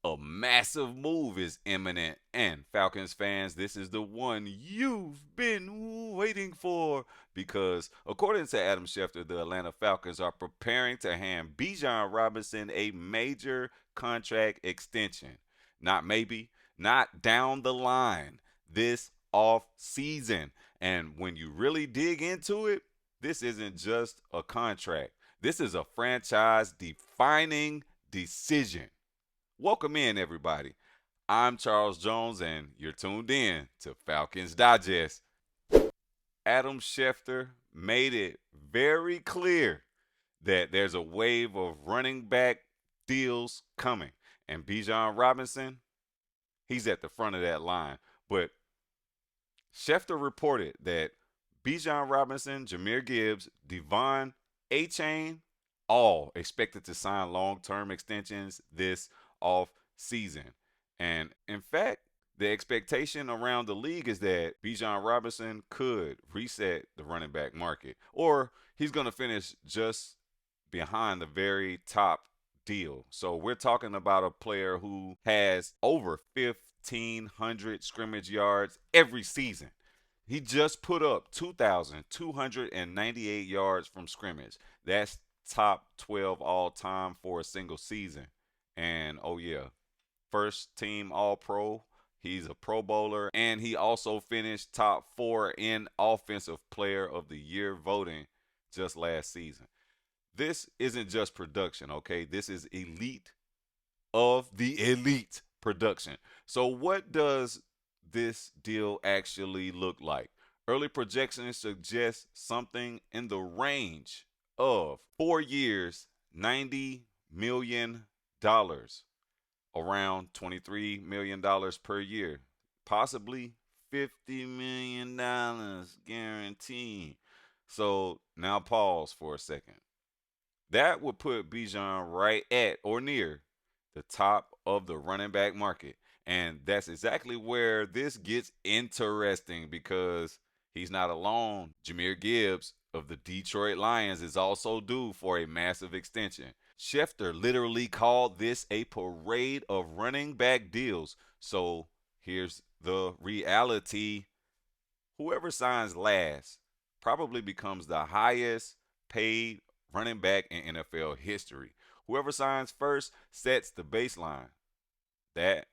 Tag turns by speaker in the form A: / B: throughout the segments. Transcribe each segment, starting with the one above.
A: A massive move is imminent, and Falcons fans, this is the one you've been waiting for because, according to Adam Schefter, the Atlanta Falcons are preparing to hand Bijan Robinson a major contract extension. Not maybe, not down the line, this off season. And when you really dig into it, this isn't just a contract. This is a franchise defining decision. Welcome in, everybody. I'm Charles Jones, and you're tuned in to Falcons Digest. Adam Schefter made it very clear that there's a wave of running back deals coming. And Bijan Robinson, he's at the front of that line. But Schefter reported that Bijan Robinson, Jahmyr Gibbs, Devon A-Chain, all expected to sign long-term extensions this off season. And in fact, the expectation around the league is that Bijan Robinson could reset the running back market, or he's going to finish just behind the very top deal. So we're talking about a player who has over 1,500 scrimmage yards every season. He just put up 2,298 yards from scrimmage. That's top 12 all time for a single season. And oh, yeah, first team All Pro. He's a Pro Bowler. And he also finished top 4 in Offensive Player of the Year voting just last season. This isn't just production, okay? This is elite of the elite production. So, what does this deal actually look like? Early projections suggest something in the range of 4 years, $90 million, around $23 million per year, possibly $50 million guaranteed. So now pause for a second. That would put Bijan right at or near the top of the running back market. And that's exactly where this gets interesting because he's not alone. Jahmyr Gibbs of the Detroit Lions is also due for a massive extension. Schefter literally called this a parade of running back deals. So here's the reality. Whoever signs last probably becomes the highest paid running back in NFL history. Whoever signs first sets the baseline. That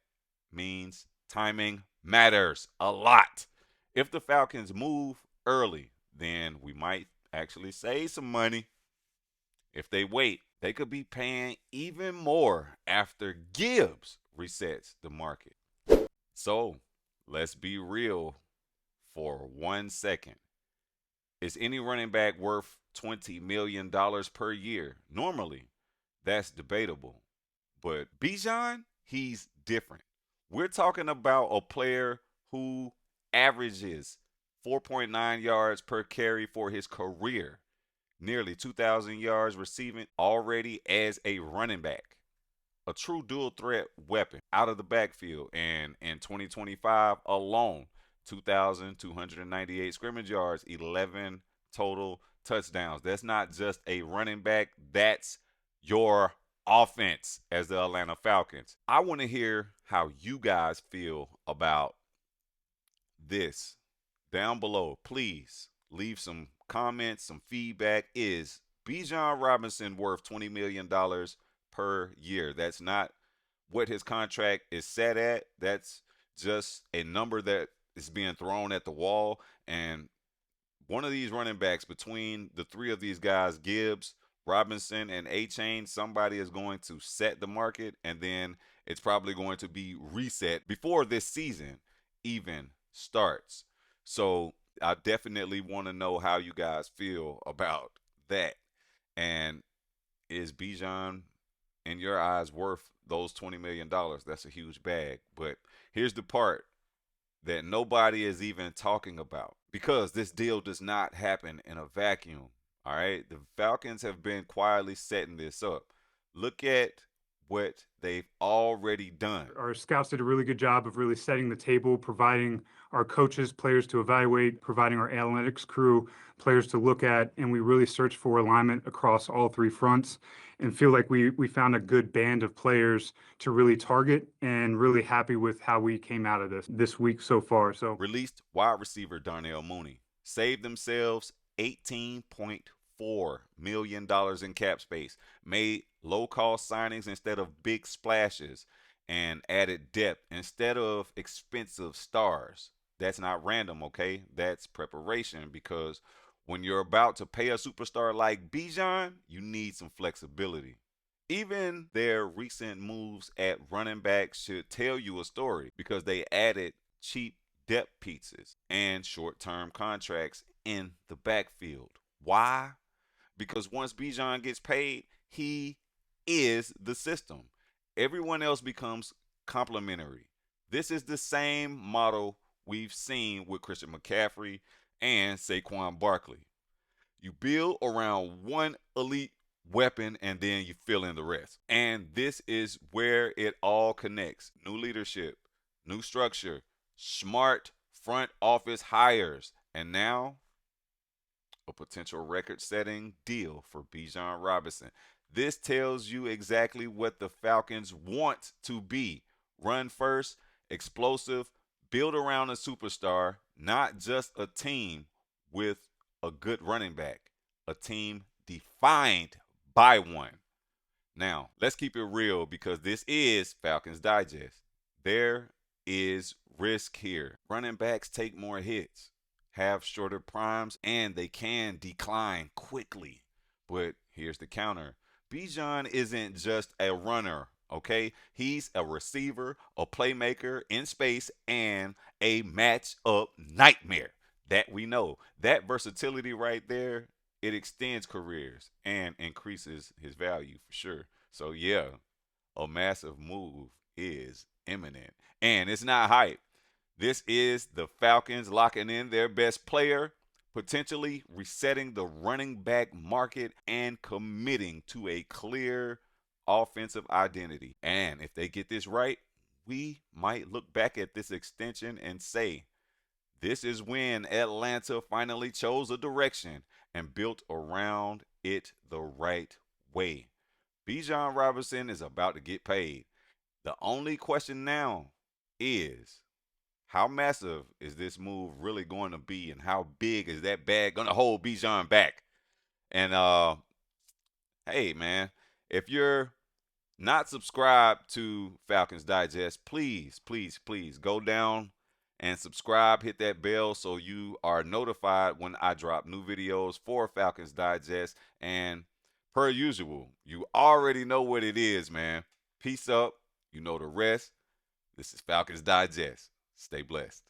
A: means timing matters a lot. If the Falcons move early, then we might actually save some money. If they wait, they could be paying even more after Gibbs resets the market. So let's be real for 1 second. Is any running back worth $20 million per year? Normally, that's debatable. But Bijan, he's different. We're talking about a player who averages 4.9 yards per carry for his career, nearly 2,000 yards receiving already as a running back. A true dual threat weapon out of the backfield. And in 2025 alone, 2,298 scrimmage yards, 11 total touchdowns. That's not just a running back, that's your offense as the Atlanta Falcons. I want to hear how you guys feel about this down below. Please leave some comments, some feedback. Is Bijan Robinson worth $20 million per year? That's not what his contract is set at. That's just a number that is being thrown at the wall. And one of these running backs, between the three of these guys, Gibbs, Robinson, and A-Chain, somebody is going to set the market, and then it's probably going to be reset before this season even starts. So I definitely want to know how you guys feel about that. And is Bijan, in your eyes, worth those $20 million? That's a huge bag. But here's the part that nobody is even talking about, because this deal does not happen in a vacuum. All right. The Falcons have been quietly setting this up. Look at what they've already done.
B: Our scouts did a really good job of really setting the table, providing our coaches players to evaluate, providing our analytics crew players to look at, and we really searched for alignment across all three fronts and feel like we found a good band of players to really target, and really happy with how we came out of this week so far. So
A: Released wide receiver Darnell Mooney. Saved themselves $18.4 million in cap space. Made low cost signings instead of big splashes. And added depth instead of expensive stars. That's not random, okay? That's preparation, because when you're about to pay a superstar like Bijan, you need some flexibility. Even their recent moves at running back should tell you a story, because they added cheap depth pizzas and short term contracts in the backfield. Why? Because once Bijan gets paid, he is the system. Everyone else becomes complementary. This is the same model we've seen with Christian McCaffrey and Saquon Barkley. You build around one elite weapon and then you fill in the rest. And this is where it all connects. New leadership, new structure, smart front office hires, and now a potential record setting deal for Bijan Robinson. This tells you exactly what the Falcons want to be: run first, explosive, build around a superstar, not just a team with a good running back, a team defined by one. Now, let's keep it real, because this is Falcons Digest. There is risk here. Running backs take more hits, have shorter primes, and they can decline quickly. But here's the counter: Bijan isn't just a runner, okay? He's a receiver, a playmaker in space, and a matchup nightmare. That we know. That versatility right there, it extends careers and increases his value for sure. So, yeah, a massive move is imminent. And it's not hype. This is the Falcons locking in their best player, potentially resetting the running back market, and committing to a clear offensive identity. And if they get this right, we might look back at this extension and say, this is when Atlanta finally chose a direction and built around it the right way. Bijan Robinson is about to get paid. The only question now is, how massive is this move really going to be, and how big is that bag going to hold Bijan back? And hey, man, if you're not subscribed to Falcons Digest, please, please, please go down and subscribe. Hit that bell so you are notified when I drop new videos for Falcons Digest. And per usual, you already know what it is, man. Peace up. You know the rest. This is Falcons Digest. Stay blessed.